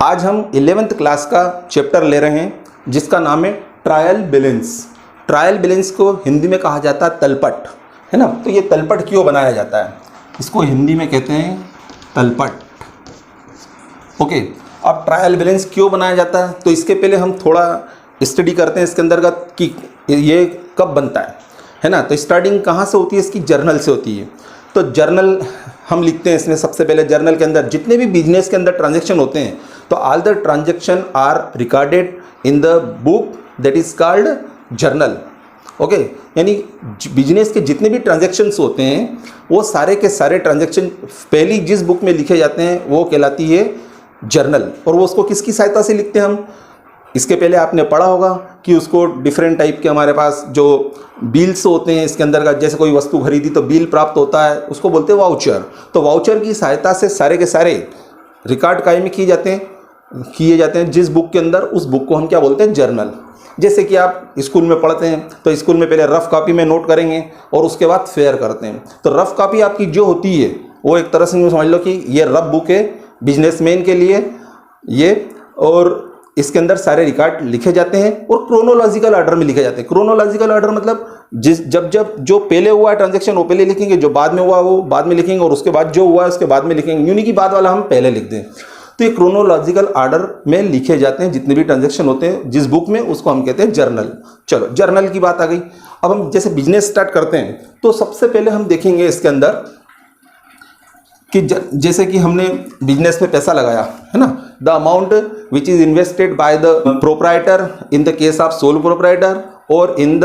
आज हम 11th class का चैप्टर ले रहे हैं जिसका नाम है ट्रायल बैलेंस। ट्रायल बैलेंस को हिंदी में कहा जाता है तलपट, है ना। तो ये तलपट क्यों बनाया जाता है, इसको हिंदी में कहते हैं तलपट। ओके, अब ट्रायल बैलेंस क्यों बनाया जाता है तो इसके पहले हम थोड़ा स्टडी करते हैं इसके अंतर्गत कि ये कब बनता है ना। तो स्टार्टिंग कहाँ से होती है, इसकी जर्नल से होती है। तो जर्नल हम लिखते हैं इसमें सबसे पहले जर्नल के अंदर जितने भी बिजनेस के अंदर ट्रांजैक्शन होते हैं तो all the transaction are recorded in the book that is called journal. Okay, यानी बिजनेस के जितने भी ट्रांजैक्शंस होते हैं वो सारे के सारे ट्रांजैक्शन पहली जिस बुक में लिखे जाते हैं वो कहलाती है जर्नल। और वो उसको किसकी सहायता से लिखते हैं हम, इसके पहले आपने पढ़ा होगा कि उसको डिफरेंट टाइप के हमारे पास जो बिल्स होते हैं इसके अंदर का, जैसे कोई वस्तु खरीदी तो बिल प्राप्त होता है, उसको बोलते हैं वाउचर। तो वाउचर की सहायता से सारे के सारे रिकॉर्ड कायम किए जाते हैं जिस बुक के अंदर, उस बुक को हम क्या बोलते हैं, जर्नल। जैसे कि आप स्कूल में पढ़ते हैं तो स्कूल में पहले रफ कॉपी में नोट करेंगे और उसके बाद फेयर करते हैं। तो रफ कॉपी आपकी जो होती है वो एक तरह से समझ लो कि ये रफ बुक है बिजनेसमैन के लिए ये, और इसके अंदर सारे रिकॉर्ड लिखे जाते हैं और क्रोनोलॉजिकल ऑर्डर में लिखे जाते हैं। क्रोनोलॉजिकल ऑर्डर मतलब जब जो पहले हुआ है ट्रांजैक्शन वो पहले लिखेंगे, जो बाद में हुआ वो बाद में लिखेंगे, और उसके बाद जो हुआ है उसके बाद में लिखेंगे। यूं नहीं कि बाद वाला हम पहले लिख दें। तो ये क्रोनोलॉजिकल ऑर्डर में लिखे जाते हैं जितने भी ट्रांजैक्शन होते हैं जिस बुक में, उसको हम कहते हैं जर्नल। चलो, जर्नल की बात आ गई। अब हम जैसे बिजनेस स्टार्ट करते हैं तो सबसे पहले हम देखेंगे इसके अंदर कि जैसे कि हमने बिजनेस में पैसा लगाया है ना, the amount which is invested by the proprietor in the case of sole proprietor और in the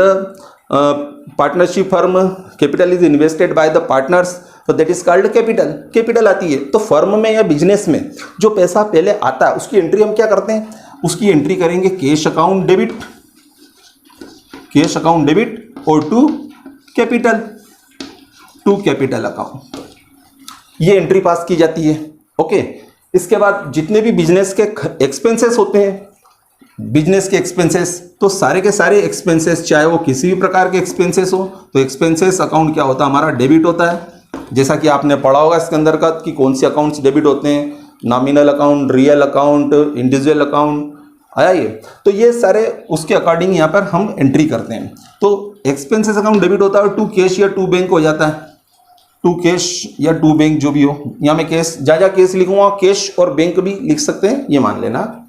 partnership firm capital is invested by the partners, तो that is called capital. Capital आती है। तो फर्म में या बिजनेस में जो पैसा पहले आता है उसकी एंट्री हम क्या करते हैं, उसकी एंट्री करेंगे cash account debit, cash account debit और टू कैपिटल अकाउंट, ये एंट्री पास की जाती है। ओके, इसके बाद जितने भी बिजनेस के एक्सपेंसेस होते हैं, बिजनेस के एक्सपेंसेस, तो सारे के सारे एक्सपेंसेस चाहे वो किसी भी प्रकार के एक्सपेंसेस हो तो एक्सपेंसेस अकाउंट क्या होता है, हमारा डेबिट होता है। जैसा कि आपने पढ़ा होगा इसके अंदर का कि कौन से अकाउंट्स डेबिट होते हैं, nominal account, real account, individual account, आया ये। तो ये सारे उसके अकॉर्डिंग यहाँ पर हम एंट्री करते हैं। तो एक्सपेंसेस अकाउंट डेबिट होता है, टू कैश या टू बैंक हो जाता है, टू कैश या टू बैंक जो भी हो। यहाँ मैं कैश जहाँ कैश लिखूंगा कैश और बैंक भी लिख सकते हैं, ये मान लेना।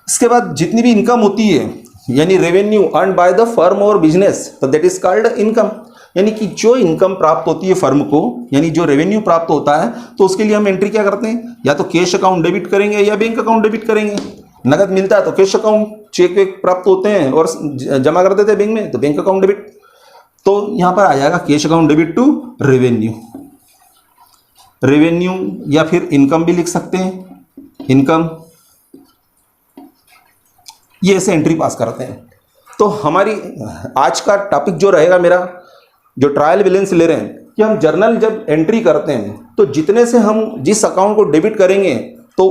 इसके बाद जितनी भी इनकम होती है यानी revenue earn by the firm और बिजनेस, तो दैट इज कॉल्ड इनकम। यानी कि जो इनकम प्राप्त होती है फर्म को, यानी जो रेवेन्यू प्राप्त होता है, तो उसके लिए हम एंट्री क्या करते हैं, या तो कैश अकाउंट डेबिट करेंगे या बैंक अकाउंट डेबिट करेंगे। नगद मिलता है तो कैश अकाउंट, चेक वेक प्राप्त होते हैं और जमा कर देते हैं बैंक में तो बैंक अकाउंट डेबिट। तो यहां पर आ जाएगा cash account debit to revenue, revenue या फिर इनकम भी लिख सकते हैं, इनकम, ये ऐसे एंट्री पास करते हैं। तो हमारी आज का टॉपिक जो रहेगा मेरा, जो ट्रायल बैलेंस ले रहे हैं, कि हम जर्नल जब एंट्री करते हैं तो जितने से हम जिस अकाउंट को डेबिट करेंगे तो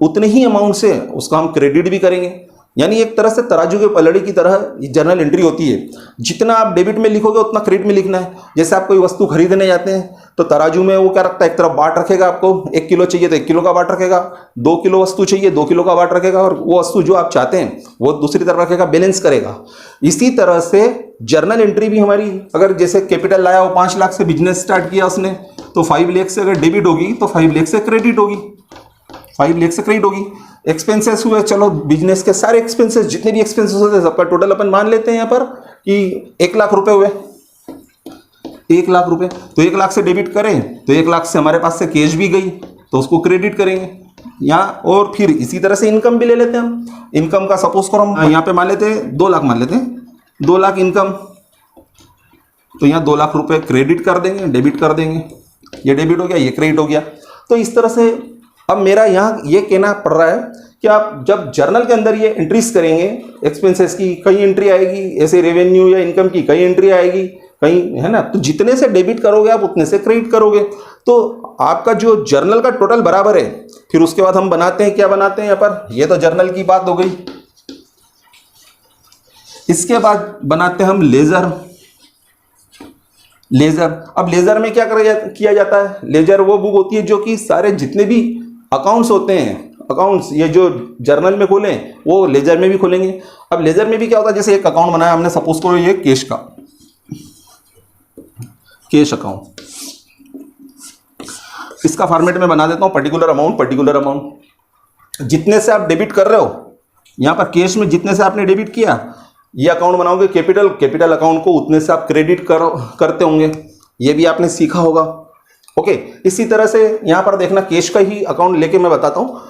उतने ही अमाउंट से उसका हम क्रेडिट भी करेंगे। यानी एक तरह से तराजू के पलड़ी की तरह ये जर्नल एंट्री होती है। जितना आप डेबिट में लिखोगे उतना क्रेडिट में लिखना है। जैसे आप कोई वस्तु खरीदने जाते हैं तो तराजू में वो क्या रखता है, एक तरफ बाट रखेगा, आपको 1 किलो चाहिए तो 1 किलो का बाट रखेगा, 2 किलो वस्तु चाहिए 2 किलो का बाट रखेगा, और वो वस्तु जो आप चाहते हैं वो दूसरी तरफ रखेगा, बैलेंस करेगा। इसी तरह से जर्नल एंट्री भी हमारी, अगर जैसे कैपिटल लाया वो 5 लाख से बिजनेस स्टार्ट किया उसने, तो 5 लाख से अगर डेबिट होगी तो 5 लाख से क्रेडिट होगी, 5 लाख से क्रेडिट होगी। एक्सपेंसेस हुए, चलो बिजनेस के सारे एक्सपेंसेस जितने भी एक्सपेंसेस होते हैं सबका टोटल अपन मान लेते हैं यहाँ पर कि 1 लाख रुपए हुए, 1 लाख रुपए। तो 1 लाख से डेबिट करें तो 1 लाख से हमारे पास से कैश भी गई तो उसको क्रेडिट करेंगे यहाँ। और फिर इसी तरह से इनकम भी ले लेते हैं हम। इनकम का सपोज करो हम यहाँ पे मान लेते हैं 2 लाख, मान लेते हैं 2 लाख इनकम, तो यहाँ 2 लाख रुपए क्रेडिट कर देंगे, डेबिट कर देंगे। ये डेबिट हो गया, ये क्रेडिट हो गया। तो इस तरह से अब मेरा यहाँ ये कहना पड़ रहा है कि आप जब जर्नल के अंदर ये एंट्रीज करेंगे एक्सपेंसेस की, कई एंट्री आएगी, ऐसे रेवेन्यू या इनकम की कई एंट्री आएगी, कहीं, है ना। तो जितने से डेबिट करोगे आप उतने से क्रेडिट करोगे, तो आपका जो जर्नल का टोटल बराबर है। फिर उसके बाद हम बनाते हैं, क्या बनाते हैं यहाँ पर, ये तो जर्नल की बात हो गई। इसके बाद बनाते हैं हम लेजर। लेजर, अब लेजर में क्या किया जाता है, लेजर वो बुक होती है जो कि सारे जितने भी अकाउंट्स होते हैं, अकाउंट्स ये जो जर्नल में खोलें वो लेजर में भी खोलेंगे। अब लेजर में भी क्या होता है, जैसे एक अकाउंट बनाया हमने, सपोज करो ये कैश का, कैश अकाउंट, इसका फॉर्मेट में बना देता हूँ पर्टिकुलर अमाउंट। जितने से आप डेबिट कर रहे हो यहाँ पर कैश में, जितने से आपने डेबिट किया, ये अकाउंट बनाओगे कैपिटल अकाउंट को उतने से आप क्रेडिट करते होंगे, ये भी आपने सीखा होगा। ओके, इसी तरह से यहाँ पर देखना कैश का ही अकाउंट लेके मैं बताता हूँ।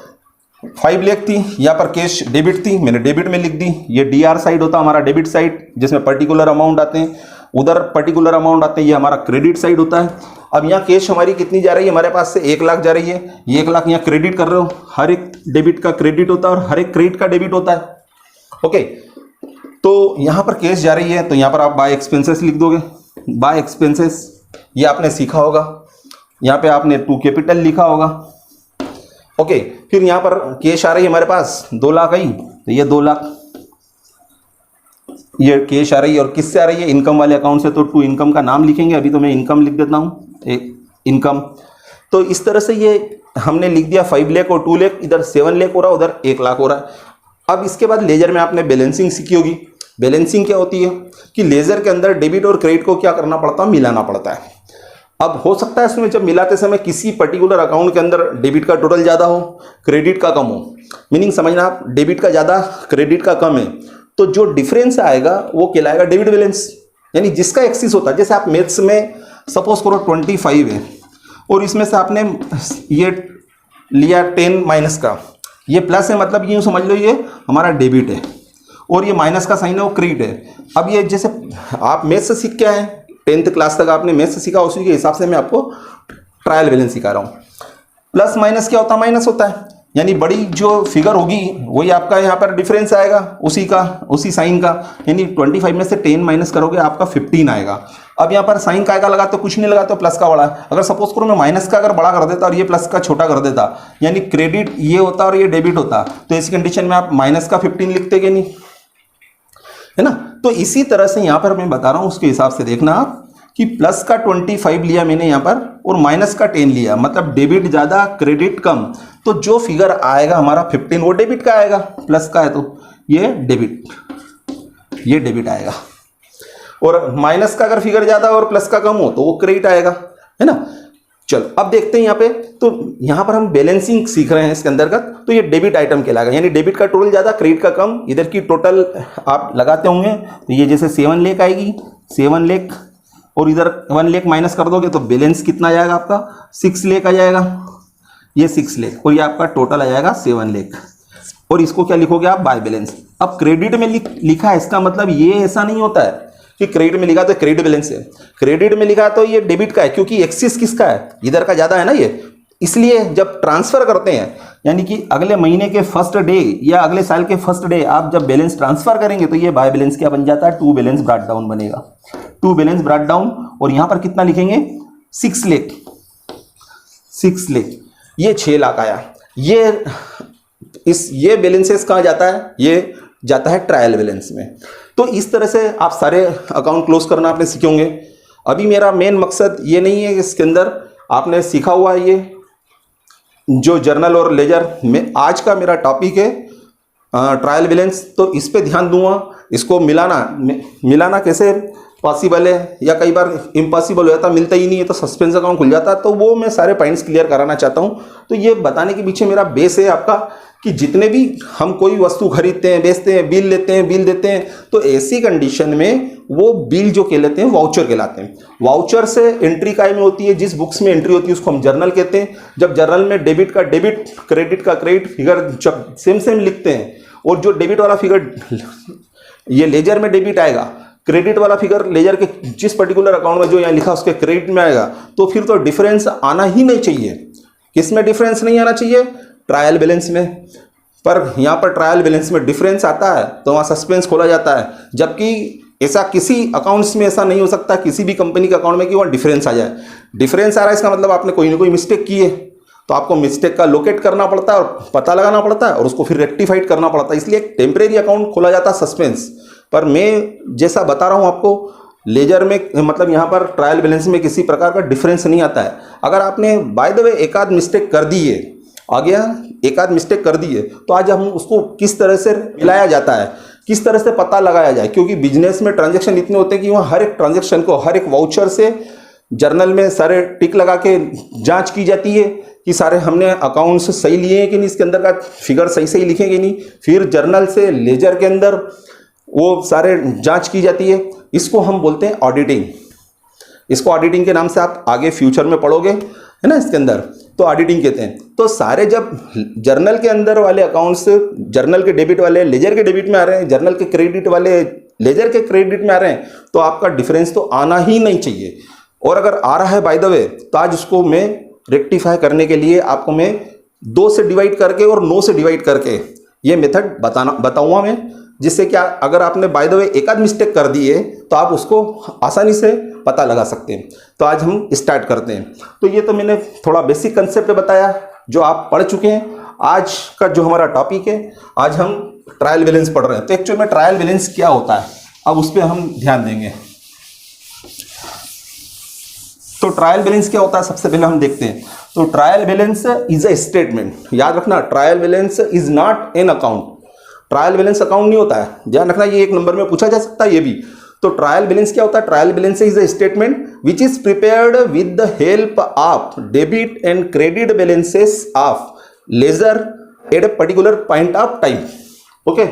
5 लाख थी, यहाँ पर कैश डेबिट थी, मैंने डेबिट में लिख दी। ये DR साइड होता है हमारा डेबिट साइड, जिसमें पर्टिकुलर अमाउंट आते हैं, उधर पर्टिकुलर अमाउंट आते हैं, ये हमारा क्रेडिट साइड होता है। अब यहाँ कैश हमारी कितनी जा रही है, हमारे पास से 1 लाख जा रही है, ये 1 लाख यहाँ क्रेडिट कर रहे हो। हर एक डेबिट का क्रेडिट होता है और हर एक क्रेडिट का डेबिट होता है। ओके, तो यहाँ पर कैश जा रही है तो यहाँ पर आप बाय एक्सपेंसेस लिख दोगे। बाय एक्सपेंसेस ये आपने सीखा होगा, यहाँ पे आपने टू कैपिटल लिखा होगा। ओके, फिर यहाँ पर कैश आ रही है हमारे पास 2 लाख आई, तो ये 2 लाख ये कैश आ रही है। और किससे आ रही है, इनकम वाले अकाउंट से, तो टू इनकम का नाम लिखेंगे। अभी तो मैं इनकम लिख देता हूँ, इनकम। तो इस तरह से ये हमने लिख दिया 5 लाख और 2 लाख, इधर 7 लाख हो रहा है, उधर 1 लाख हो रहा है। अब इसके बाद लेजर में आपने बैलेंसिंग सीखी होगी। बैलेंसिंग क्या होती है कि लेजर के अंदर डेबिट और क्रेडिट को क्या करना पड़ता है, मिलाना पड़ता है। अब हो सकता है इसमें जब मिलाते समय किसी पर्टिकुलर अकाउंट के अंदर डेबिट का टोटल ज़्यादा हो, क्रेडिट का कम हो। मीनिंग समझना आप, डेबिट का ज़्यादा क्रेडिट का कम है, तो जो डिफरेंस आएगा वो कहलाएगा डेबिट बैलेंस। यानी जिसका एक्सिस होता है, जैसे आप मैथ्स में सपोज करो 25 है और इसमें से आपने ये लिया 10 माइनस का, ये प्लस है, मतलब यूँ समझ लो ये हमारा डेबिट है और ये माइनस का साइन है वो क्रेडिट है। अब ये जैसे आप मैथ्स से सीख के आए, 10th क्लास तक आपने मैथ्स सीखा, उसी के हिसाब से मैं आपको ट्रायल बैलेंस सिखा रहा हूँ। प्लस माइनस क्या होता है, माइनस होता है, यानी बड़ी जो फिगर होगी वही आपका यहाँ पर डिफरेंस आएगा, उसी साइन का। यानी 25 में से 10 माइनस करोगे आपका 15 आएगा। अब यहाँ पर साइन का लगाते हो, कुछ नहीं लगाते हो, प्लस का बड़ा है। अगर सपोज करो मैं माइनस का अगर बड़ा कर देता और ये प्लस का छोटा कर देता, यानी क्रेडिट ये होता और ये डेबिट होता, तो इस कंडीशन में आप माइनस का 15 लिखते कि नहीं, है ना। तो इसी तरह से यहाँ पर मैं बता रहा हूँ, उसके हिसाब से देखना आप कि प्लस का 25 लिया मैंने यहाँ पर और माइनस का 10 लिया, मतलब डेबिट ज़्यादा क्रेडिट कम, तो जो फिगर आएगा हमारा 15 वो डेबिट का आएगा। प्लस का है तो ये डेबिट आएगा, और माइनस का अगर फिगर ज़्यादा और प्लस का कम हो तो वो क्रेडिट आएगा, है ना। चलो अब देखते हैं यहाँ पे, तो यहाँ पर हम बैलेंसिंग सीख रहे हैं इसके अंतर्गत। तो ये डेबिट आइटम कहलाएगा, यानी डेबिट का टोटल ज़्यादा क्रेडिट का कम। इधर की टोटल आप लगाते होंगे तो ये जैसे 7 लाख आएगी, 7 लाख, और इधर 1 लाख माइनस कर दोगे तो बैलेंस कितना आ जाएगा आपका, 6 लाख आ जाएगा। ये 6 लाख और ये आपका टोटल आ जाएगा 7 लाख, और इसको क्या लिखोगे आप, बाय बैलेंस। अब क्रेडिट में लिखा है, इसका मतलब ये ऐसा नहीं होता है कि क्रेडिट में लिखा तो क्रेडिट बैलेंस है, क्रेडिट में लिखा तो ये डेबिट का है, क्योंकि एक्सिस किसका है, इधर का ज़्यादा है ना ये। इसलिए जब ट्रांसफर करते हैं, यानी कि अगले महीने के फर्स्ट डे या अगले साल के फर्स्ट डे आप जब बैलेंस ट्रांसफर करेंगे तो ये बाय बैलेंस क्या बन जाता है, टू बैलेंस ब्रॉट डाउन बनेगा, टू बैलेंस ब्रॉट डाउन। और यहाँ पर कितना लिखेंगे, 6 लाख, 6 लाख, ये 6 लाख आया। ये बैलेंसेस कहाँ जाता है, ये जाता है ट्रायल बैलेंस में। तो इस तरह से आप सारे अकाउंट क्लोज करना आपने सीखे होंगे। अभी मेरा मेन मकसद ये नहीं है कि इसके अंदर आपने सीखा हुआ ये जो जर्नल और लेजर में, आज का मेरा टॉपिक है ट्रायल बैलेंस, तो इस पे ध्यान दूंगा। इसको मिलाना कैसे पॉसिबल है, या कई बार इम्पॉसिबल हो जाता, मिलता ही नहीं है तो सस्पेंस अकाउंट खुल जाता, तो वो मैं सारे पॉइंट्स क्लियर कराना चाहता हूँ। तो ये बताने के पीछे मेरा बेस है आपका कि जितने भी हम कोई वस्तु खरीदते हैं, बेचते हैं, बिल लेते हैं, बिल देते हैं, तो ऐसी कंडीशन में वो बिल जो कहलाते हैं वाउचर कहलाते हैं। वाउचर से एंट्री काय में होती है, जिस बुक्स में एंट्री होती है उसको हम जर्नल कहते हैं। जब जर्नल में डेबिट का डेबिट, क्रेडिट का क्रेडिट फिगर जब सेम लिखते हैं, और जो डेबिट वाला फिगर ये लेजर में डेबिट आएगा, क्रेडिट वाला फिगर लेजर के जिस पर्टिकुलर अकाउंट में जो यहाँ लिखा उसके क्रेडिट में आएगा, तो फिर तो डिफरेंस आना ही नहीं चाहिए। किस में डिफरेंस नहीं आना चाहिए, ट्रायल बैलेंस में। पर यहाँ पर ट्रायल बैलेंस में डिफरेंस आता है तो वहाँ सस्पेंस खोला जाता है, जबकि ऐसा किसी अकाउंट्स में ऐसा नहीं हो सकता, किसी भी कंपनी के अकाउंट में कि वहाँ डिफरेंस आ जाए। डिफरेंस आ रहा है इसका मतलब आपने कोई ना कोई मिस्टेक की है, तो आपको मिस्टेक का लोकेट करना पड़ता है और पता लगाना पड़ता है और उसको फिर रेक्टिफाइड करना पड़ता है। इसलिए एक टेम्परेरी अकाउंट खोला जाता है सस्पेंस। पर मैं जैसा बता रहा हूँ आपको, लेजर में मतलब यहाँ पर ट्रायल बैलेंस में किसी प्रकार का डिफरेंस नहीं आता है। अगर आपने बाय द वे एक आध मिस्टेक कर दी है आ गया, एक आध मिस्टेक कर दी है, तो आज हम उसको किस तरह से मिलाया जाता है, किस तरह से पता लगाया जाए, क्योंकि बिजनेस में ट्रांजैक्शन इतने होते हैं कि वहाँ हर एक ट्रांजैक्शन को, हर एक वाउचर से जर्नल में सारे टिक लगा के जांच की जाती है कि सारे हमने अकाउंट्स सही लिए हैं कि नहीं, इसके अंदर का फिगर सही सही लिखे कि नहीं। फिर जर्नल से लेजर के अंदर वो सारे जांच की जाती है। इसको हम बोलते हैं ऑडिटिंग। इसको ऑडिटिंग के नाम से आप आगे फ्यूचर में पढ़ोगे, है ना, इसके अंदर तो ऑडिटिंग कहते हैं। तो सारे जब जर्नल के अंदर वाले अकाउंट्स जर्नल के डेबिट वाले लेजर के डेबिट में आ रहे हैं, जर्नल के क्रेडिट वाले लेजर के क्रेडिट में आ रहे हैं, तो आपका डिफरेंस तो आना ही नहीं चाहिए। और अगर आ रहा है बाय द वे, तो आज उसको मैं रेक्टिफाई करने के लिए आपको मैं 2 से डिवाइड करके और 9 से डिवाइड करके ये मेथड बताऊंगा मैं, जिससे क्या अगर आपने बाय द वे एक आध मिस्टेक कर दी है तो आप उसको आसानी से पता लगा सकते हैं। तो आज हम स्टार्ट करते हैं। तो ये तो मैंने थोड़ा बेसिक कंसेप्ट बताया जो आप पढ़ चुके हैं। आज का जो हमारा टॉपिक है, आज हम ट्रायल बैलेंस पढ़ रहे हैं। तो एक्चुअल में ट्रायल बैलेंस क्या होता है, अब उस पर हम ध्यान देंगे। तो ट्रायल बैलेंस क्या होता है सबसे पहले हम देखते हैं। तो trial balance is a statement, याद रखना, trial balance is not an account. Trial balance account नहीं होता है, ध्यान रखना, ये एक नंबर में पूछा जा सकता है ये भी। तो ट्रायल बैलेंस क्या होता है? Trial balance is a statement which is prepared with the help of debit and credit balances of ledger at a particular point of time. Okay,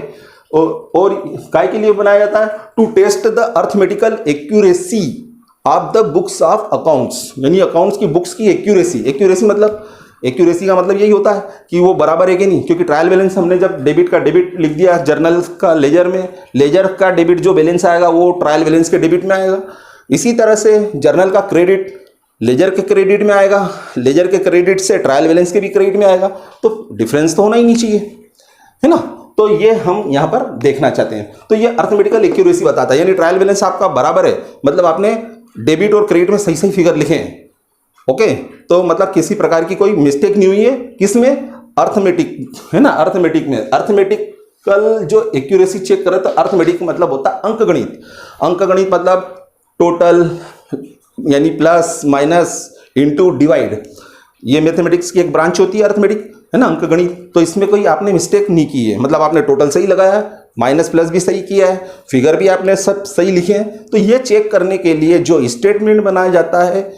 और काय के लिए बनाया जाता है? To test the arithmetical accuracy of the books of accounts, यानी accounts की books की एक्यूरेसी मतलब, एक्यूरेसी का मतलब यही होता है कि वो बराबर है कि नहीं। क्योंकि ट्रायल बैलेंस हमने जब डेबिट का डेबिट लिख दिया जर्नल का लेजर में, लेजर का डेबिट जो बैलेंस आएगा वो ट्रायल बैलेंस के डेबिट में आएगा। इसी तरह से जर्नल का क्रेडिट लेजर के क्रेडिट में आएगा, लेजर के क्रेडिट से ट्रायल बैलेंस के भी क्रेडिट में आएगा। तो डिफरेंस तो होना ही नहीं चाहिए, है ना। तो ये हम यहाँ पर देखना चाहते हैं। तो ये अर्थमेटिकल एक्यूरेसी बताता है, यानी ट्रायल बैलेंस आपका बराबर है, मतलब आपने डेबिट और क्रेडिट में सही सही फिगर लिखे हैं। ओके, तो मतलब किसी प्रकार की कोई मिस्टेक नहीं हुई है, किसमें? अर्थमेटिक, है ना, अर्थमेटिक में। अर्थमेटिकल जो एक्यूरेसी चेक करे तो अर्थमेटिक मतलब होता है अंकगणित। अंकगणित मतलब टोटल, यानी प्लस माइनस इनटू डिवाइड। ये मैथमेटिक्स की एक ब्रांच होती है अर्थमेटिक, है ना, अंकगणित। तो इसमें कोई आपने मिस्टेक नहीं की है, मतलब आपने टोटल सही लगाया है, माइनस प्लस भी सही किया है, फिगर भी आपने सब सही लिखे हैं। तो ये चेक करने के लिए जो स्टेटमेंट बनाया जाता है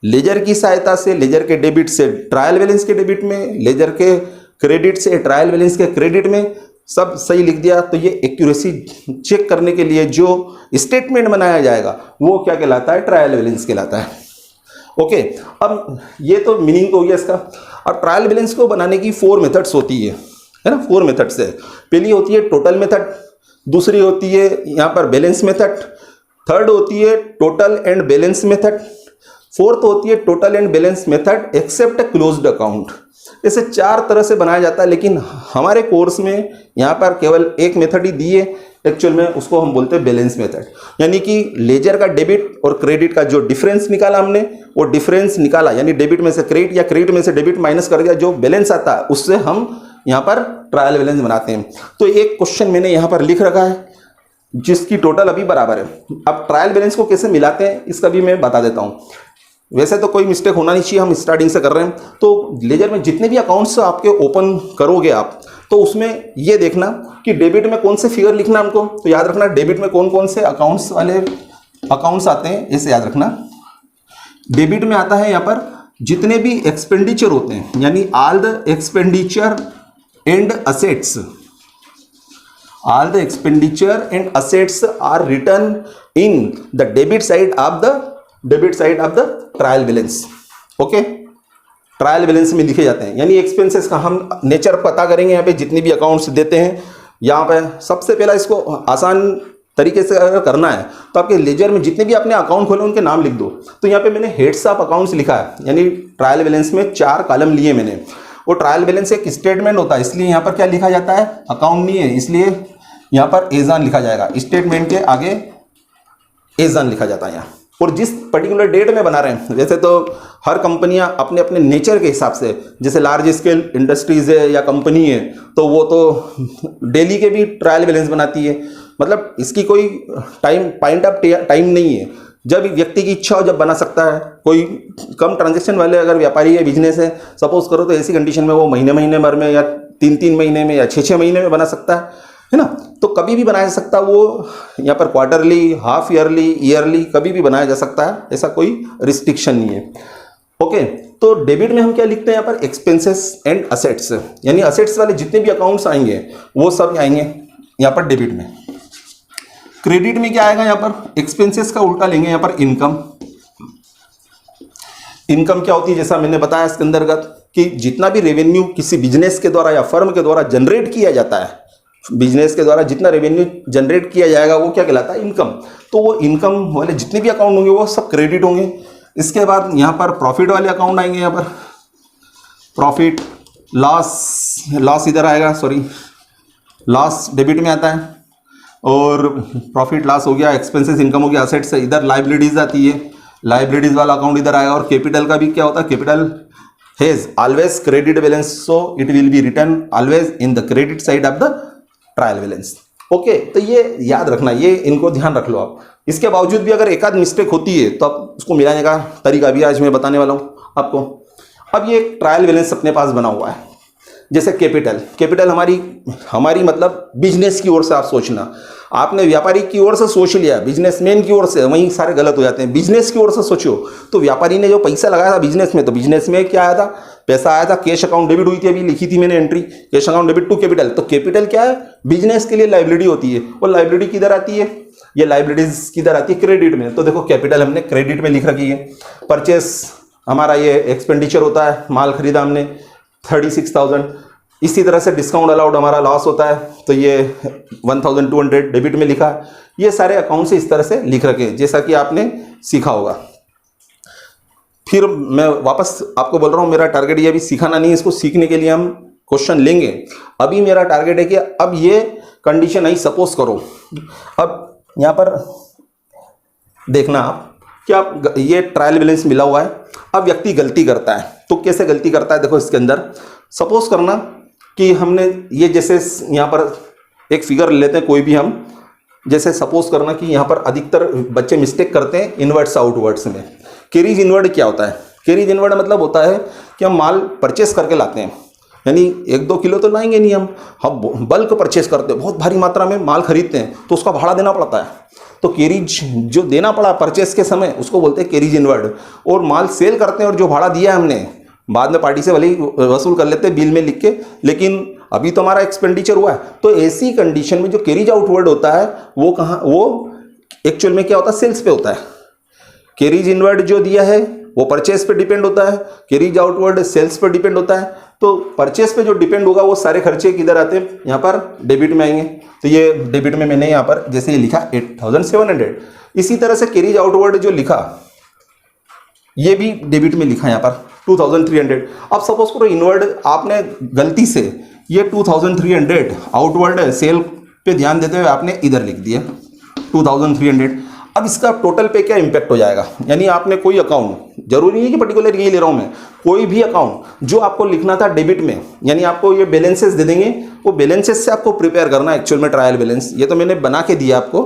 लेजर की सहायता से, लेजर के डेबिट से ट्रायल बैलेंस के डेबिट में, लेजर के क्रेडिट से ट्रायल बैलेंस के क्रेडिट में, सब सही लिख दिया। तो ये एक्यूरेसी चेक करने के लिए जो स्टेटमेंट बनाया जाएगा वो क्या कहलाता है? ट्रायल बैलेंस कहलाता है। ओके, अब ये तो मीनिंग हो गया इसका। अब ट्रायल बैलेंस को बनाने की 4 मेथड्स होती है ना, 4 मेथड्स है। पहली होती है टोटल मेथड, दूसरी होती है यहाँ पर बैलेंस मेथड, थर्ड होती है total and balance method, fourth होती है total and balance method except closed account. ऐसे 4 तरह से बनाया जाता है, लेकिन हमारे कोर्स में यहाँ पर केवल एक मेथड ही दी है एक्चुअल में, उसको हम बोलते हैं बैलेंस मेथड। यानी कि लेजर का डेबिट और क्रेडिट का जो डिफरेंस निकाला हमने, वो डिफरेंस निकाला, यानी डेबिट में से क्रेडिट या क्रेडिट में से डेबिट माइनस कर दिया, जो बैलेंस आता है उससे हम यहाँ पर ट्रायल बैलेंस बनाते हैं। तो एक क्वेश्चन मैंने यहाँ पर लिख रखा है जिसकी टोटल अभी बराबर है। अब ट्रायल बैलेंस को कैसे मिलाते हैं इसका भी मैं बता देता हूँ। वैसे तो कोई मिस्टेक होना नहीं चाहिए, हम स्टार्टिंग से कर रहे हैं। तो लेजर में जितने भी अकाउंट्स आपके ओपन करोगे आप, तो उसमें ये देखना कि डेबिट में कौन से फिगर लिखना हमको। तो याद रखना डेबिट में कौन कौन से अकाउंट्स वाले अकाउंट्स आते हैं, ऐसे याद रखना। डेबिट में आता है यहाँ पर जितने भी एक्सपेंडिचर होते हैं, यानी all the expenditure and assets, all the expenditure and assets are return in the debit side of the trial balance. Okay, trial balance में लिखे जाते हैं, यानी एक्सपेंसेस का हम नेचर पता करेंगे। यहाँ पे जितने भी अकाउंट्स देते हैं, यहाँ पे सबसे पहला इसको आसान तरीके से अगर करना है तो आपके लेजर में जितने भी आपने अकाउंट खोले उनके नाम लिख दो। तो यहाँ पे मैंने हेड्स ऑफ अकाउंट्स लिखा है, यानी ट्रायल बैलेंस में 4 कॉलम लिए मैंने। वो ट्रायल बैलेंस एक स्टेटमेंट होता है, इसलिए यहाँ पर क्या लिखा जाता है? अकाउंट नहीं है, इसलिए यहाँ पर एजान लिखा जाएगा। स्टेटमेंट के आगे एजान लिखा जाता है यहाँ। और जिस पर्टिकुलर डेट में बना रहे हैं, वैसे तो हर कंपनियां अपने अपने नेचर के हिसाब से, जैसे लार्ज स्केल इंडस्ट्रीज है या कंपनी है, तो वो तो डेली के भी ट्रायल बैलेंस बनाती है। मतलब इसकी कोई टाइम पॉइंट ऑफ टाइम नहीं है जब व्यक्ति की इच्छा हो जब बना सकता है। कोई कम ट्रांजेक्शन वाले अगर व्यापारी है, बिजनेस है, सपोज करो, तो ऐसी कंडीशन में वो महीने भर में या 3 महीने में या 6 महीने में बना सकता है ना। तो कभी भी बनाया जा सकता है वो, यहाँ पर क्वार्टरली, हाफ ईयरली, ईयरली, कभी भी बनाया जा सकता है, ऐसा कोई रिस्ट्रिक्शन नहीं है। ओके, तो डेबिट में हम क्या लिखते हैं यहाँ पर, एक्सपेंसेस एंड असेट्स, यानी असेट्स वाले जितने भी अकाउंट्स आएंगे वो सब आएंगे यहाँ पर डेबिट में। क्रेडिट में क्या आएगा, यहाँ पर एक्सपेंसेस का उल्टा लेंगे, यहाँ पर इनकम। इनकम क्या होती है, जैसा मैंने बताया इसके अंतर्गत कि जितना भी रेवेन्यू किसी बिजनेस के द्वारा या फर्म के द्वारा जनरेट किया जाता है, बिजनेस के द्वारा जितना रेवेन्यू जनरेट किया जाएगा वो क्या कहलाता है, इनकम। तो वो इनकम वाले जितने भी अकाउंट होंगे वो सब क्रेडिट होंगे। इसके बाद यहाँ पर प्रॉफिट वाले अकाउंट आएंगे, यहाँ पर प्रॉफिट, लॉस इधर आएगा, सॉरी लॉस डेबिट में आता है, और प्रॉफिट लॉस हो गया, एक्सपेंसेस इनकम हो गया, असेट्स इधर लाइबिलिटीज आती है, लाइबिलिटीज वाला अकाउंट इधर आएगा। और कैपिटल का भी क्या होता है, capital has always credit balance, so it will be return always in the credit side of the trial balance. Okay, तो ये याद रखना, ये इनको ध्यान रख लो आप। इसके बावजूद भी अगर एक आध मिस्टेक होती है तो आप उसको मिलाने का तरीका भी आज मैं बताने वाला हूँ आपको। अब ये ट्रायल बैलेंस अपने पास बना हुआ है, जैसे कैपिटल हमारी मतलब बिजनेस की ओर से आप सोचना, आपने व्यापारी की ओर से सोच लिया, बिजनेसमैन की ओर से, वहीं सारे गलत हो जाते हैं। बिजनेस की ओर से सोचो तो व्यापारी ने जो पैसा लगाया था बिजनेस में, तो बिजनेस में क्या आया था, पैसा आया था, कैश अकाउंट डेबिट हुई थी, अभी लिखी थी मैंने entry, cash account debit to capital. तो कैपिटल क्या है, बिजनेस के लिए लाइबिलिटी होती है, वो लाइबिलिटी किधर आती है, ये लाइबिलिटीज किधर आती है, क्रेडिट में। तो देखो कैपिटल हमने क्रेडिट में लिख रखी है। परचेस हमारा ये एक्सपेंडिचर होता है, माल खरीदा हमने 36,000। इसी तरह से डिस्काउंट अलाउड हमारा लॉस होता है, तो ये 1,200 डेबिट में लिखा है। ये सारे अकाउंट से इस तरह से लिख रखे, जैसा कि आपने सीखा होगा। फिर मैं वापस आपको बोल रहा हूँ, मेरा टारगेट ये अभी सिखाना नहीं है, इसको सीखने के लिए हम क्वेश्चन लेंगे। अभी मेरा टारगेट है कि अब ये कंडीशन आई, सपोज करो, अब यहाँ पर देखना आप कि आप ये ट्रायल बैलेंस मिला हुआ है, अब व्यक्ति गलती करता है, तो कैसे गलती करता है देखो इसके अंदर। सपोज करना कि हमने ये, जैसे यहाँ पर एक फिगर लेते हैं कोई भी हम, जैसे सपोज करना कि यहाँ पर अधिकतर बच्चे मिस्टेक करते हैं इनवर्ड्स आउटवर्ड्स में। कैरीज इनवर्ड क्या होता है, कैरीज इनवर्ड मतलब होता है कि हम माल परचेस करके लाते हैं, यानी 1-2 किलो तो लाएंगे नहीं हम बल्क परचेस करते हैं, बहुत भारी मात्रा में माल खरीदते हैं, तो उसका भाड़ा देना पड़ता है। तो कैरीज जो देना पड़ा परचेस के समय उसको बोलते हैं कैरीज इनवर्ड। और माल सेल करते हैं और जो भाड़ा दिया है हमने बाद में पार्टी से भले ही वसूल कर लेते हैं बिल में लिख के, लेकिन अभी तो हमारा एक्सपेंडिचर हुआ है। तो ऐसी कंडीशन में जो कैरीज आउटवर्ड होता है वो कहाँ, वो एक्चुअल में क्या होता है, सेल्स पे होता है। कैरीज इनवर्ड जो दिया है वो परचेस पे डिपेंड होता है, कैरीज आउटवर्ड सेल्स पे डिपेंड होता है। तो परचेस पे जो डिपेंड होगा वो सारे खर्चे किधर आते हैं, यहाँ पर डेबिट में आएंगे। तो ये डेबिट में मैंने यहाँ पर जैसे ये लिखा 8,700। इसी तरह से कैरीज आउटवर्ड जो लिखा ये भी डेबिट में लिखा यहाँ पर 2,300। अब सपोज करो इनवर्ड आपने गलती से ये 2,300 आउटवर्ड सेल पे ध्यान देते हुए आपने इधर लिख दिया 2,300। अब इसका टोटल पे क्या इंपैक्ट हो जाएगा, यानी आपने कोई अकाउंट, जरूरी नहीं कि पर्टिकुलर ये ले रहा हूं मैं, कोई भी अकाउंट जो आपको लिखना था डेबिट में, यानी आपको ये बैलेंसेस दे देंगे, वो बैलेंसेस से आपको प्रिपेयर करना है एक्चुअल में ट्रायल बैलेंस। ये तो मैंने बना के दिया आपको,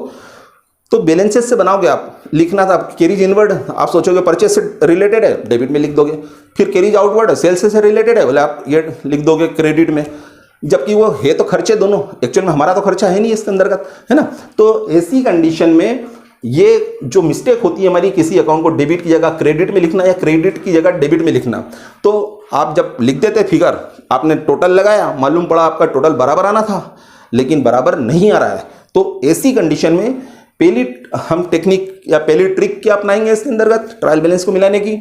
तो बैलेंसेस से बनाओगे आप, लिखना था कैरीज इनवर्ड, आप सोचोगे परचेस से रिलेटेड है, डेबिट में लिख दोगे। फिर कैरीज आउटवर्ड सेल्स से रिलेटेड है, बोले आप ये लिख दोगे क्रेडिट में, जबकि वो है तो खर्चे दोनों, एक्चुअल में हमारा तो खर्चा है नहीं इसके अंतर्गत, है ना। तो ऐसी कंडीशन में ये जो मिस्टेक होती है हमारी, किसी अकाउंट को डेबिट की जगह क्रेडिट में लिखना या क्रेडिट की जगह डेबिट में लिखना, तो आप जब लिख देते फिगर, आपने टोटल लगाया, मालूम पड़ा आपका टोटल बराबर आना था, लेकिन बराबर नहीं आ रहा है। तो ऐसी कंडीशन में पहली हम टेक्निक या पहली ट्रिक क्या अपनाएंगे इसके अंतर्गत ट्रायल बैलेंस को मिलाने की,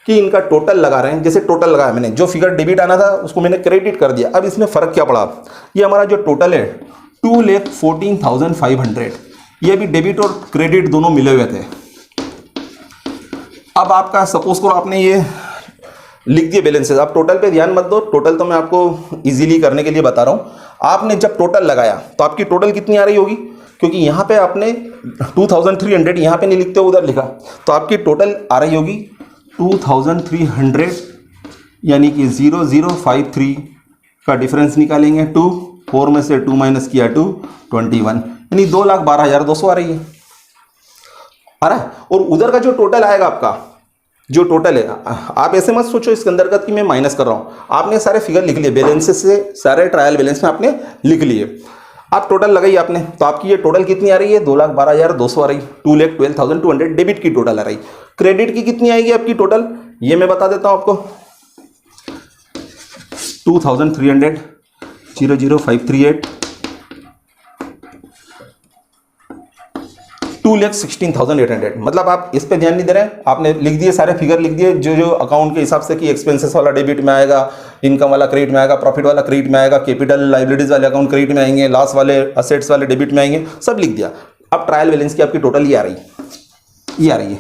कि इनका टोटल लगा रहे हैं। जैसे टोटल लगाया मैंने, जो फिगर डेबिट आना था उसको मैंने क्रेडिट कर दिया। अब इसमें फ़र्क क्या पड़ा, ये हमारा जो टोटल है 2,14,500, ये भी डेबिट और क्रेडिट दोनों मिले हुए थे। अब आपका सपोज करो आपने ये लिख दिए बैलेंसेस, आप टोटल पे ध्यान मत दो, टोटल तो मैं आपको इजीली करने के लिए बता रहा हूँ। आपने जब टोटल लगाया तो आपकी टोटल कितनी आ रही होगी, क्योंकि यहाँ पे आपने 2,300 यहाँ पे नहीं लिखते उधर लिखा, तो आपकी टोटल आ रही होगी 2,300, यानी कि 0,053 का डिफरेंस निकालेंगे, 2 4 में से 2 माइनस किया 2 21, यानी 2,12,200 आ रही है। आ रहा है। और उधर का जो टोटल आएगा आपका, जो टोटल है, आप ऐसे मत सोचो इसके अंदर का कि मैं माइनस कर रहा हूँ, आपने सारे फिगर लिख लिए बैलेंस से, सारे ट्रायल बैलेंस में आपने लिख लिए। आप टोटल लगाइए आपने, तो आपकी ये टोटल कितनी आ रही है, 2,12,200 आ रही, 2,12,200 डेबिट की टोटल आ रही। क्रेडिट की कितनी आएगी आपकी टोटल, ये मैं बता देता हूँ आपको, 2,300, 00538, 2,16,800। मतलब आप इस पे ध्यान नहीं दे रहे हैं, आपने लिख दिए सारे फिगर लिख दिए जो जो अकाउंट के हिसाब से कि एक्सपेंसेस वाला डेबिट में आएगा, इनकम वाला क्रेडिट में आएगा, प्रॉफिट वाला क्रेडिट में आएगा, कैपिटल लाइबिलिटीज वाले अकाउंट क्रेडिट में आएंगे, लॉस वाले असेट्स वाले डेबिट में आएंगे, सब लिख दिया। अब ट्रायल बैलेंस की आपकी टोटल ये आ रही है, ये आ रही है।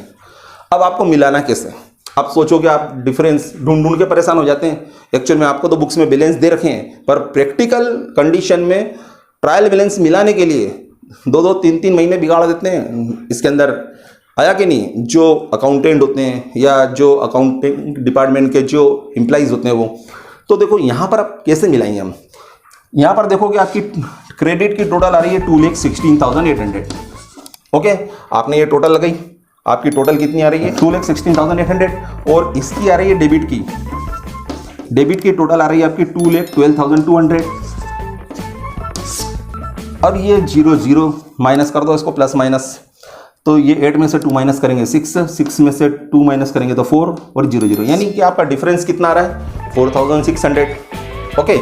अब आपको मिलाना कैसे, आप सोचोगे, आप डिफरेंस ढूंढ ढूंढ के परेशान हो जाते हैं। एक्चुअल में आपको तो बुक्स में बैलेंस दे रखे हैं, पर प्रैक्टिकल कंडीशन में ट्रायल बैलेंस मिलाने के लिए 2-2, 3-3 महीने बिगाड़ देते हैं। इसके अंदर आया कि नहीं, जो अकाउंटेंट होते हैं या जो अकाउंटिंग डिपार्टमेंट के जो एम्प्लॉइज होते हैं वो, तो देखो यहाँ पर आप कैसे मिलाएंगे हम। यहाँ पर देखोगे आपकी क्रेडिट की टोटल आ रही है 2,16,800। ओके, आपने ये टोटल लगाई, आपकी टोटल कितनी आ रही है 2,16,800, और इसकी आ रही है डेबिट की, डेबिट की टोटल आ रही है आपकी 2,12,200। अब ये 0 माइनस कर दो इसको, प्लस माइनस, तो ये 8 में से 2 माइनस करेंगे 6 में से 2 माइनस करेंगे तो 4 और 0, यानी कि आपका डिफरेंस कितना आ रहा है 4,600। ओके,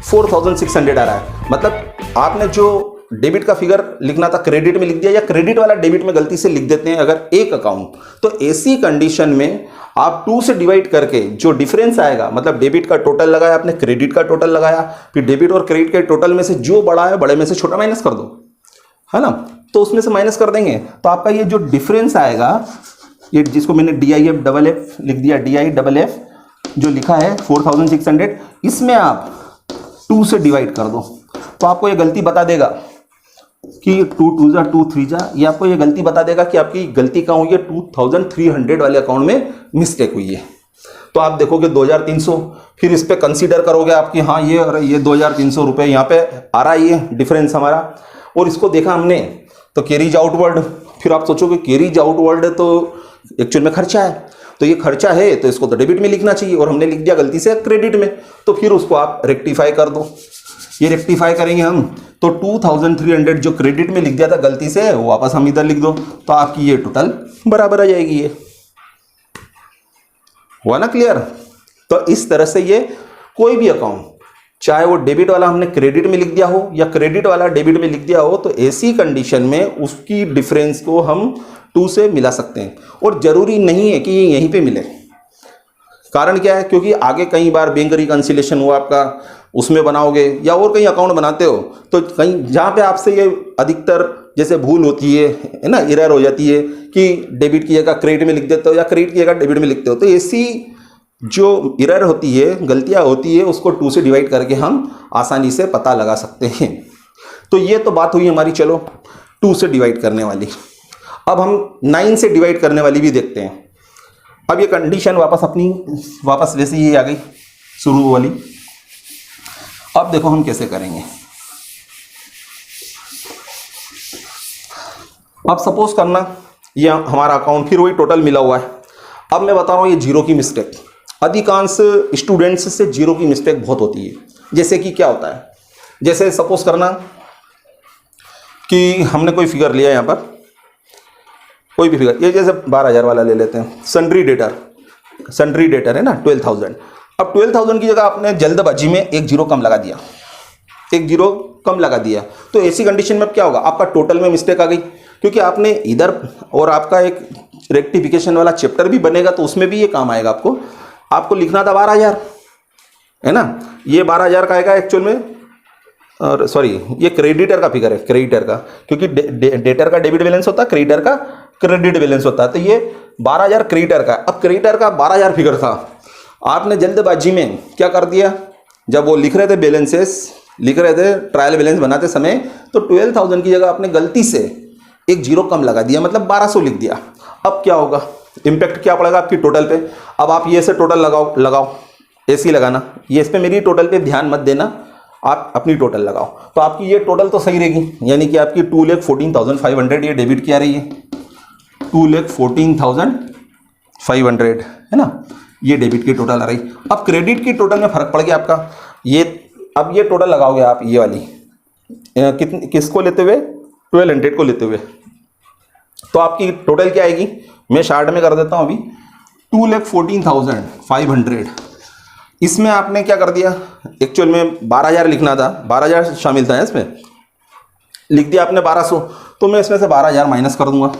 4,600 आ रहा है। मतलब आपने जो डेबिट का फिगर लिखना था क्रेडिट में लिख दिया, या क्रेडिट वाला डेबिट में गलती से लिख देते हैं अगर एक अकाउंट, तो ऐसी कंडीशन में आप 2 से डिवाइड करके जो डिफरेंस आएगा, मतलब डेबिट का टोटल लगाया आपने, क्रेडिट का टोटल लगाया, फिर डेबिट और क्रेडिट के टोटल में से जो बड़ा है बड़े में से छोटा माइनस कर दो, है ना, तो उसमें से माइनस कर देंगे, तो आपका ये जो डिफरेंस आएगा, ये जिसको मैंने DIFFF लिख दिया, DIFFF जो लिखा है 4,600, इसमें आप 2 से डिवाइड कर दो, तो आपको ये गलती बता देगा कि 2 2 जा 2 3 जा, ये आपको ये गलती बता देगा कि आपकी गलती कहाँ हुई है, 2,300 वाले अकाउंट में मिस्टेक हुई है। तो आप देखोगे 2,300, फिर इस पे कंसीडर करोगे आपकी, हाँ ये 2,300 रुपये यहाँ पे आ रहा है, ये डिफरेंस हमारा, और इसको देखा हमने तो कैरीज आउटवर्ड, फिर आप सोचोगे कैरीज आउटवर्ड तो एक्चुअल में खर्चा है, तो ये खर्चा है तो इसको तो डेबिट में लिखना चाहिए, और हमने लिख दिया गलती से क्रेडिट में, तो फिर उसको आप रेक्टिफाई कर दो। ये रेक्टिफाई करेंगे हम, तो 2,300 जो क्रेडिट में लिख दिया था गलती से, वो वापस हम इधर लिख दो, तो आपकी ये टोटल बराबर आ जाएगी। ये हुआ ना क्लियर। तो इस तरह से ये कोई भी अकाउंट, चाहे वो डेबिट वाला हमने क्रेडिट में लिख दिया हो या क्रेडिट वाला डेबिट में लिख दिया हो, तो ऐसी कंडीशन में उसकी डिफरेंस को हम 2 से मिला सकते हैं, और जरूरी नहीं है कि ये यहीं पे मिले। कारण क्या है, क्योंकि आगे कई बार बैंक रिकंसिलेशन हुआ आपका, उसमें बनाओगे, या और कहीं अकाउंट बनाते हो, तो कहीं जहाँ पे आपसे ये अधिकतर जैसे भूल होती है ना, एरर हो जाती है कि डेबिट की जगह क्रेडिट में लिख देते हो या क्रेडिट की जगह डेबिट में लिखते हो, तो ऐसी जो एरर होती है, गलतियाँ होती है, उसको 2 से डिवाइड करके हम आसानी से पता लगा सकते हैं। तो ये तो बात हुई हमारी, चलो 2 से डिवाइड करने वाली। अब हम 9 से डिवाइड करने वाली भी देखते हैं। अब ये कंडीशन वापस वैसे ही आ गई शुरू वाली। अब देखो हम कैसे करेंगे। अब सपोज करना ये हमारा अकाउंट, फिर वही टोटल मिला हुआ है। अब मैं बता रहा हूँ ये 0 की मिस्टेक, अधिकांश स्टूडेंट्स से 0 की मिस्टेक बहुत होती है। जैसे कि क्या होता है, जैसे सपोज करना कि हमने कोई फिगर लिया, यहाँ पर कोई भी फिगर, ये जैसे 12,000 वाला ले लेते हैं, सन्ड्री डेटर है ना 12,000। अब 12,000 की जगह आपने जल्दबाजी में 1 0 कम लगा दिया, 1 0 कम लगा दिया, तो ऐसी कंडीशन में अब क्या होगा, आपका टोटल में मिस्टेक आ गई, क्योंकि आपने इधर, और आपका एक रेक्टिफिकेशन वाला चैप्टर भी बनेगा तो उसमें भी ये काम आएगा। आपको लिखना था 12,000, है ना, ये 12,000 का आएगा एक्चुअल में, और सॉरी ये क्रेडिटर का फिगर है, क्रेडिटर का, क्योंकि डेटर का डेबिट बैलेंस होता है, क्रेडिटर का क्रेडिट बैलेंस होता है, तो ये 12,000 क्रेडिटर का। अब क्रेडिटर का 12,000 फिगर था, आपने जल्दबाजी में क्या कर दिया, जब वो लिख रहे थे बैलेंसेस, लिख रहे थे ट्रायल बैलेंस बनाते समय, तो 12,000 की जगह आपने गलती से 1 0 कम लगा दिया, मतलब 1,200 लिख दिया। अब क्या होगा, इम्पैक्ट क्या पड़ेगा आपकी टोटल पे। अब आप ये से टोटल लगाओ, ऐसी लगाना, ये इस पे मेरी टोटल पे ध्यान मत देना, आप अपनी टोटल लगाओ, तो आपकी ये टोटल तो सही रहेगी, यानी कि आपकी 2,14,500 ये डेबिट की आ रही है, 2,14,500 है ना, ये डेबिट की टोटल आ रही। अब क्रेडिट की टोटल में फर्क पड़ गया आपका, ये अब ये टोटल लगाओगे आप ये वाली कितनी किसको लेते हुए 1200 को लेते हुए, तो आपकी टोटल क्या आएगी, मैं शार्ट में कर देता हूँ अभी 2,14,500। इसमें आपने क्या कर दिया, एक्चुअल में 12,000 लिखना था, 12,000 शामिल था इसमें, लिख दिया आपने 1200, तो मैं इसमें से 12,000 माइनस कर दूंगा।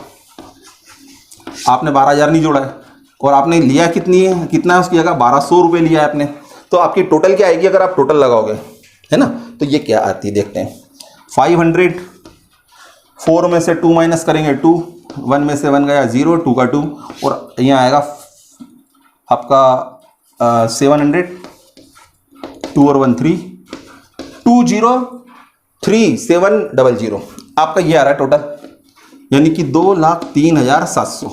आपने 12,000 नहीं जोड़ा है और आपने लिया कितनी है, कितना है उसकी जगह 1,200 रुपये लिया है आपने, तो आपकी टोटल क्या आएगी अगर आप टोटल लगाओगे, है ना, तो ये क्या आती है देखते हैं। 500, 4 में से 2 माइनस करेंगे 2, 1 में से 1 गया 0, 2 का 2, और यहाँ आएगा आपका 700, 2 और 1 3, 203,700 आपका ये आ रहा है टोटल, यानी कि 2,03,700,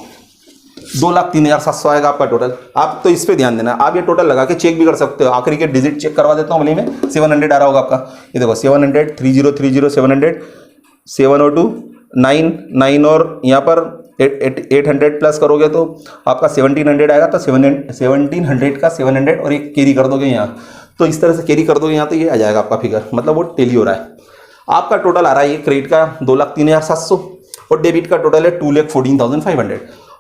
2,03,700 आएगा आपका टोटल। आप तो इस पे ध्यान देना, आप ये टोटल लगा के चेक भी कर सकते हो, आखिरी के डिजिट चेक करवा देता हूँ भले में, 700 आ रहा होगा आपका, ये देखो 700, 3030 700, 702 9 9 और यहाँ पर 800 प्लस करोगे तो आपका 1700 आएगा, तो 1700 का 700 और एक कैरी कर दोगे यहाँ, तो इस तरह से कैरी कर दोगे यहाँ, तो ये आ जाएगा आपका फिगर, मतलब वो टेली हो रहा है। आपका टोटल आ रहा है ये क्रेडिट का 2,03,700 और डेबिट का टोटल है 2,14,500।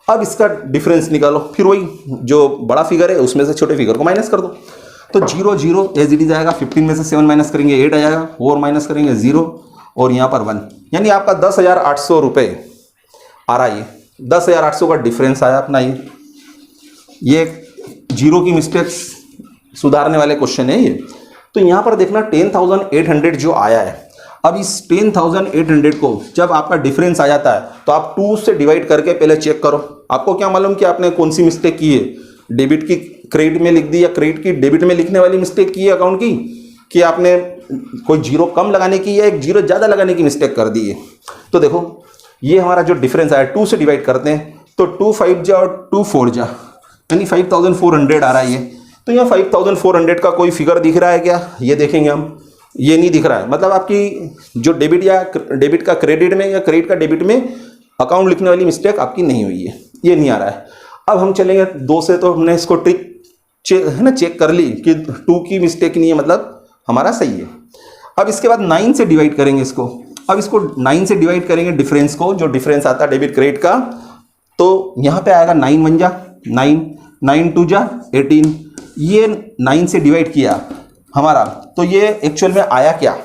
अब इसका डिफरेंस निकालो, फिर वही जो बड़ा फिगर है उसमें से छोटे फिगर को माइनस कर दो, तो 0 0 एज इट इज आएगा, 15 में से 7 माइनस करेंगे 8 आ जाएगा, 4 माइनस करेंगे 0 और यहाँ पर 1, यानी आपका 10,800 रुपये आ रहा है। ये 10,800 का डिफरेंस आया अपना। ये जीरो की मिस्टेक्स सुधारने वाले क्वेश्चन है ये। तो यहाँ पर देखना 10,800 जो आया है, अब इस 10,800 को जब आपका डिफरेंस आ जाता है तो आप 2 से डिवाइड करके पहले चेक करो। आपको क्या मालूम कि आपने कौन सी मिस्टेक की है, डेबिट की क्रेडिट में लिख दी या क्रेडिट की डेबिट में लिखने वाली मिस्टेक की है अकाउंट की, कि आपने कोई जीरो कम लगाने की या एक जीरो ज़्यादा लगाने की मिस्टेक कर दी है। तो देखो ये हमारा जो डिफरेंस आया 2 से डिवाइड करते हैं तो 2 5 जा और 2 4 जा, यानी 5,400 आ रहा है ये। तो यहाँ 5,400 का कोई फिगर दिख रहा है क्या, ये देखेंगे हम, ये नहीं दिख रहा है। मतलब आपकी जो डेबिट या डेबिट का क्रेडिट में या क्रेडिट का डेबिट में अकाउंट लिखने वाली मिस्टेक आपकी नहीं हुई है, ये नहीं आ रहा है। अब हम चलेंगे 2 से, तो हमने इसको ट्रिक है ना चेक कर ली कि 2 की मिस्टेक नहीं है, मतलब हमारा सही है। अब इसके बाद 9 से डिवाइड करेंगे इसको। अब इसको 9 से डिवाइड करेंगे डिफरेंस को, जो डिफरेंस आता है डेबिट क्रेडिट का, तो यहाँ पे आएगा 9 1 जा 9, 9 2 जा 18। ये 9 से डिवाइड किया हमारा, तो ये एक्चुअल में आया क्या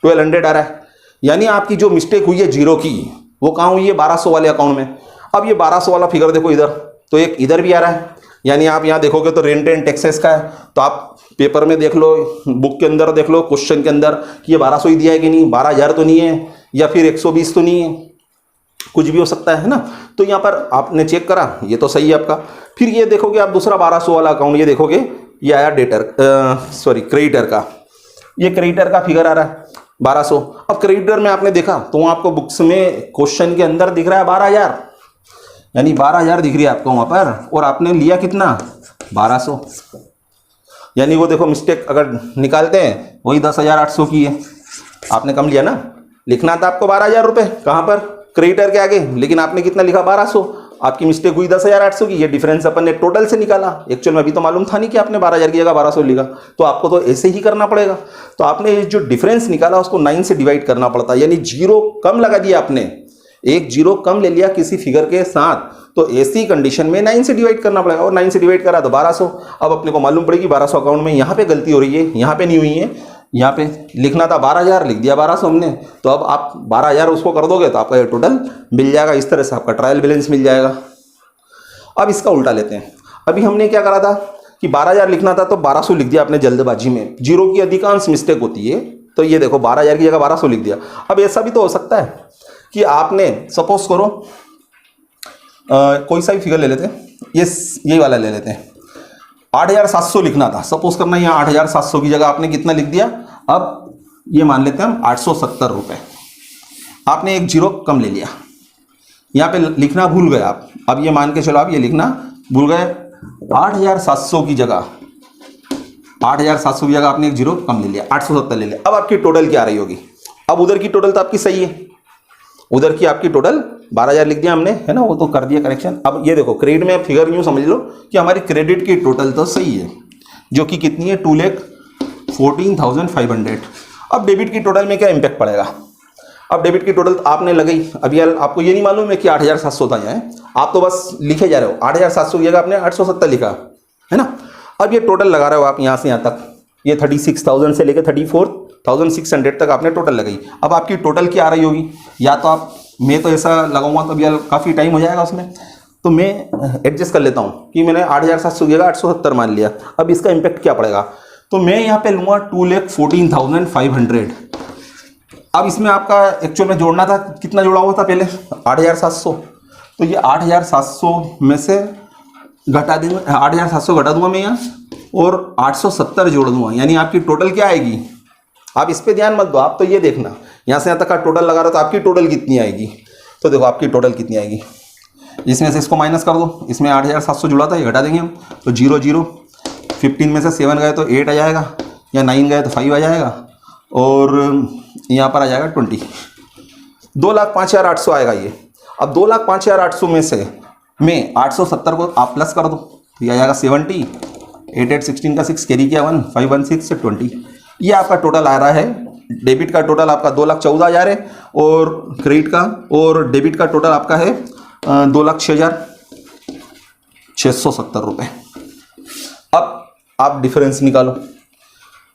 1200 आ रहा है। यानी आपकी जो मिस्टेक हुई है जीरो की, वो कहाँ हुई है 1200 वाले अकाउंट में। अब ये 1200 वाला फिगर देखो इधर, तो एक इधर भी आ रहा है, यानी आप यहाँ देखोगे तो रेंट एंड टैक्सेस का है। तो आप पेपर में देख लो, बुक के अंदर देख लो, क्वेश्चन के अंदर कि ये 1200 ही दिया है कि नहीं, 12,000 तो नहीं है, या फिर 120 तो नहीं है, कुछ भी हो सकता है ना। तो यहाँ पर आपने चेक करा, ये तो सही है आपका। फिर ये देखोगे आप दूसरा 1200 वाला अकाउंट, ये देखोगे ये आया क्रेडिटर का, ये क्रेडिटर का फिगर आ रहा है 1200। अब क्रेडिटर में आपने देखा तो आपको बुक्स में क्वेश्चन के अंदर दिख रहा है 12,000, यानी 12,000 दिख रही है आपको वहाँ पर, और आपने लिया कितना 1200, यानी वो देखो मिस्टेक अगर निकालते हैं वही 10,800 की है, आपने कम लिया ना। लिखना था आपको 12,000 रुपये कहाँ पर क्रेडिटर के आगे, लेकिन आपने कितना लिखा 1200, आपकी मिस्टेक हुई 10,800 की। ये डिफरेंस अपन ने टोटल से निकाला, एक्चुअल में अभी तो मालूम था नहीं कि आपने 12,000 की जगह 1200 लिखा, तो आपको तो ऐसे ही करना पड़ेगा। तो आपने जो डिफरेंस निकाला उसको 9 से डिवाइड करना पड़ता है, यानी जीरो कम लगा दिया आपने, एक जीरो कम ले लिया किसी फिगर के साथ, तो ऐसी कंडीशन में 9 से डिवाइड करना पड़ेगा। और 9 से डिवाइड करा तो 1200। अब अपने को मालूम पड़ेगी 1200 अकाउंट में यहाँ पे गलती हो रही है, यहाँ पे नहीं हुई है, यहाँ पे लिखना था 12,000, लिख दिया 1200 हमने। तो अब आप 12,000 उसको कर दोगे तो आपका ये टोटल मिल जाएगा, इस तरह से आपका ट्रायल बैलेंस मिल जाएगा। अब इसका उल्टा लेते हैं। अभी हमने क्या करा था कि 12,000 लिखना था तो 1200 लिख दिया आपने जल्दबाजी में, जीरो की अधिकांश मिस्टेक होती है। तो ये देखो 12,000 की जगह 1200 लिख दिया। अब ऐसा भी तो हो सकता है कि आपने सपोज करो कोई सा भी फिगर ले लेते हैं, ये वाला ले लेते हैं, 8,700 लिखना था, सपोज करना यहाँ 8,700 की जगह आपने कितना लिख दिया, अब ये मान लेते हैं हम 870 रुपये, आपने एक जीरो कम ले लिया, यहाँ पे लिखना भूल गए आप। अब ये मान के चलो आप ये लिखना भूल गए, 8,700 की जगह 8,700 की जगह आपने एक जीरो कम ले लिया, 870 ले लिया। अब आपकी टोटल क्या आ रही होगी, अब उधर की टोटल तो आपकी सही है, उधर की आपकी टोटल 12,000 लिख दिया हमने, है ना, वो तो कर दिया करेक्शन। अब ये देखो क्रेडिट में फिगर यूँ समझ लो कि हमारी क्रेडिट की टोटल तो सही है, जो कि कितनी है 2,14,500। अब डेबिट की टोटल में क्या इम्पैक्ट पड़ेगा? अब डेबिट की टोटल आपने लगाई, अब यार आपको ये नहीं मालूम है कि 8,700 था यहाँ, आप तो बस लिखे जा रहे हो 8,700 की जगह आपने 870 लिखा, है ना। अब ये टोटल लगा रहे हो आप यहाँ से यहाँ तक, ये 36,000 से लेकर 34,600 तक आपने टोटल लगाई। अब आपकी टोटल क्या आ रही होगी? या तो आप, मैं तो ऐसा लगाऊंगा तो यार काफ़ी टाइम हो जाएगा उसमें, तो मैं एडजस्ट कर लेता हूँ कि मैंने 8,700 की जगह 870 मान लिया। अब इसका इम्पैक्ट क्या पड़ेगा? तो मैं यहाँ पे लूँगा 2,14,500। अब इसमें आपका एक्चुअल में जोड़ना था, कितना जोड़ा हुआ था पहले? 8,700। तो ये 8,700 में से घटा देंगे, 8,700 घटा दूंगा मैं यहाँ और 870 जोड़ दूंगा, यानी आपकी टोटल क्या आएगी? आप इस पे ध्यान मत दो, आप तो ये देखना यहाँ से यहाँ तक का टोटल लगा रहा हो तो आपकी टोटल कितनी आएगी। तो देखो आपकी टोटल कितनी आएगी, इसमें से इसको माइनस कर दो, इसमें 8,700 जुड़ा था, ये घटा देंगे हम, तो 0 0, 15 में से 7 गए तो 8 आ जाएगा, या 9 गए तो 5 आ जाएगा, और यहाँ पर आ जाएगा 20, 2,05,800 आएगा ये। अब 2,05,800 में से मैं 870 को आप प्लस कर दो, तो ये आ जाएगा 70, 8 8 16 का 6 कैरी किया 1, 5 1 6 से 20। ये आपका टोटल आ रहा है। डेबिट का टोटल आपका 2,14,000 है, और क्रेडिट का और डेबिट का टोटल आपका है 2,06,670 रुपये। अब आप डिफरेंस निकालो,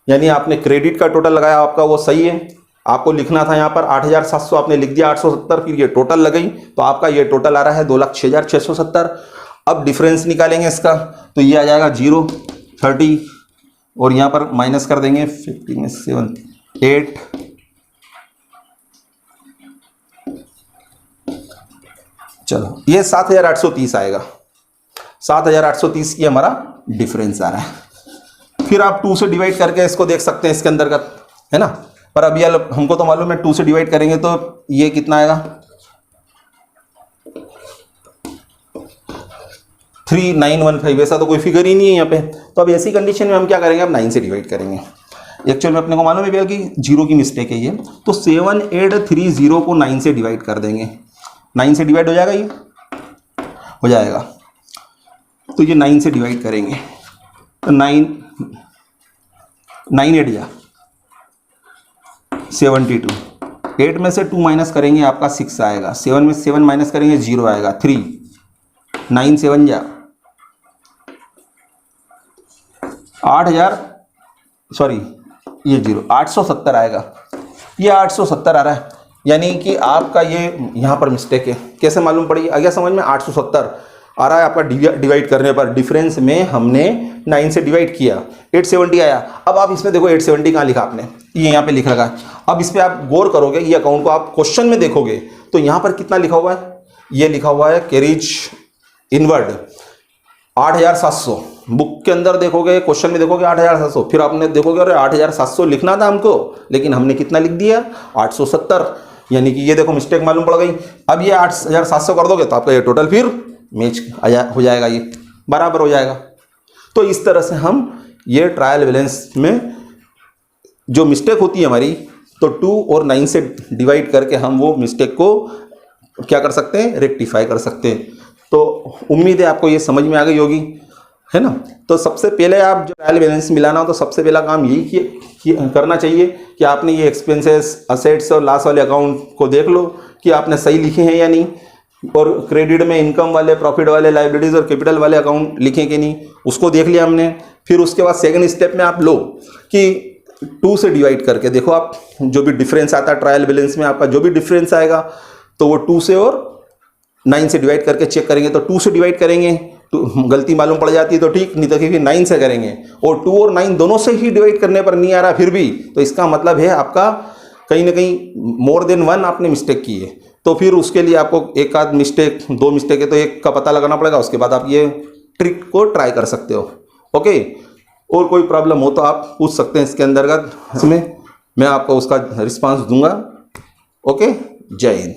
यानी आपने क्रेडिट का टोटल लगाया आपका वो सही है, आपको लिखना था यहाँ पर 8,700, आपने लिख दिया 870, फिर ये टोटल लगाई तो आपका ये टोटल आ रहा है 2,06,670। अब डिफरेंस निकालेंगे इसका, तो ये आ जाएगा 0 30, और यहाँ पर माइनस कर देंगे 50 में 7 8, चलो ये 7,830 आएगा। 7,830 ये हमारा डिफरेंस आ रहा है। फिर आप 2 से डिवाइड करके इसको देख सकते हैं इसके अंतर्गत, है ना। पर अभी हमको तो मालूम है 2 से डिवाइड करेंगे तो ये कितना आएगा 3,915। ऐसा तो कोई फिगर ही नहीं है यहाँ पे, तो अब ऐसी कंडीशन में हम क्या करेंगे, अब 9 से डिवाइड करेंगे। एक्चुअल में अपने को मालूम है भैया कि 0 की मिस्टेक है ये, तो 7830 को 9 से डिवाइड कर देंगे। 9 से डिवाइड हो जाएगा, ये हो जाएगा, तो ये 9 से डिवाइड करेंगे तो 9 8 जा 72, 8 में से 2 माइनस करेंगे आपका 6 आएगा, 7 में 7 माइनस करेंगे 0 आएगा, 3 9 7 जा 8,000, सॉरी ये 0 870 आएगा। ये 870 आ रहा है, यानी कि आपका ये यहाँ पर मिस्टेक है। कैसे मालूम पड़ी? आ गया समझ में? 870 आ रहा है आपका डिवाइड करने पर, डिफरेंस में हमने 9 से डिवाइड किया, 870 आया। अब आप इसमें देखो 870 कहाँ लिखा आपने, ये यहाँ पे लिख रखा है। अब इस पर आप गौर करोगे, ये अकाउंट को आप क्वेश्चन में देखोगे तो यहाँ पर कितना लिखा हुआ है, ये लिखा हुआ है कैरिज इनवर्ड 8,700। बुक के अंदर देखोगे, क्वेश्चन में देखोगे 8,700, फिर आपने देखोगे अरे 8,700 लिखना था हमको, लेकिन हमने कितना लिख दिया 870, यानी कि ये देखो मिस्टेक मालूम पड़ गई। अब ये 8,700 कर दोगे तो आपका ये टोटल फिर मैच हो जाएगा, ये बराबर हो जाएगा। तो इस तरह से हम ये ट्रायल बैलेंस में जो मिस्टेक होती है हमारी, तो 2 और 9 से डिवाइड करके हम वो मिस्टेक को क्या कर सकते हैं, रेक्टिफाई कर सकते हैं। तो उम्मीद है आपको ये समझ में आ गई होगी, है ना। तो सबसे पहले आप जो ट्रायल बैलेंस मिलाना हो तो सबसे पहला काम यही करना चाहिए कि आपने ये एक्सपेंसेस, असेट्स और लॉस वाले अकाउंट को देख लो कि आपने सही लिखे हैं या नहीं, और क्रेडिट में इनकम वाले, प्रॉफिट वाले, लाइबिलिटीज़ और कैपिटल वाले अकाउंट लिखे कि नहीं, उसको देख लिया हमने। फिर उसके बाद सेकंड स्टेप में आप लो कि 2 से डिवाइड करके देखो आप जो भी डिफरेंस आता है ट्रायल बैलेंस में, आपका जो भी डिफरेंस आएगा तो वो 2 से और 9 से डिवाइड करके चेक करेंगे। तो 2 से डिवाइड करेंगे तो गलती मालूम पड़ जाती है तो ठीक, नहीं तो फिर 9 से करेंगे, और 2 और 9 दोनों से ही डिवाइड करने पर नहीं आ रहा फिर भी, तो इसका मतलब है आपका कहीं ना कहीं मोर देन 1 आपने मिस्टेक की है। तो फिर उसके लिए आपको एक आध मिस्टेक, 2 मिस्टेक है तो एक का पता लगाना पड़ेगा, उसके बाद आप ये ट्रिक को ट्राई कर सकते हो। ओके, और कोई प्रॉब्लम हो तो आप पूछ सकते हैं इसके अंतर्गत, इसमें मैं आपको उसका रिस्पांस दूंगा। ओके, जय हिंद।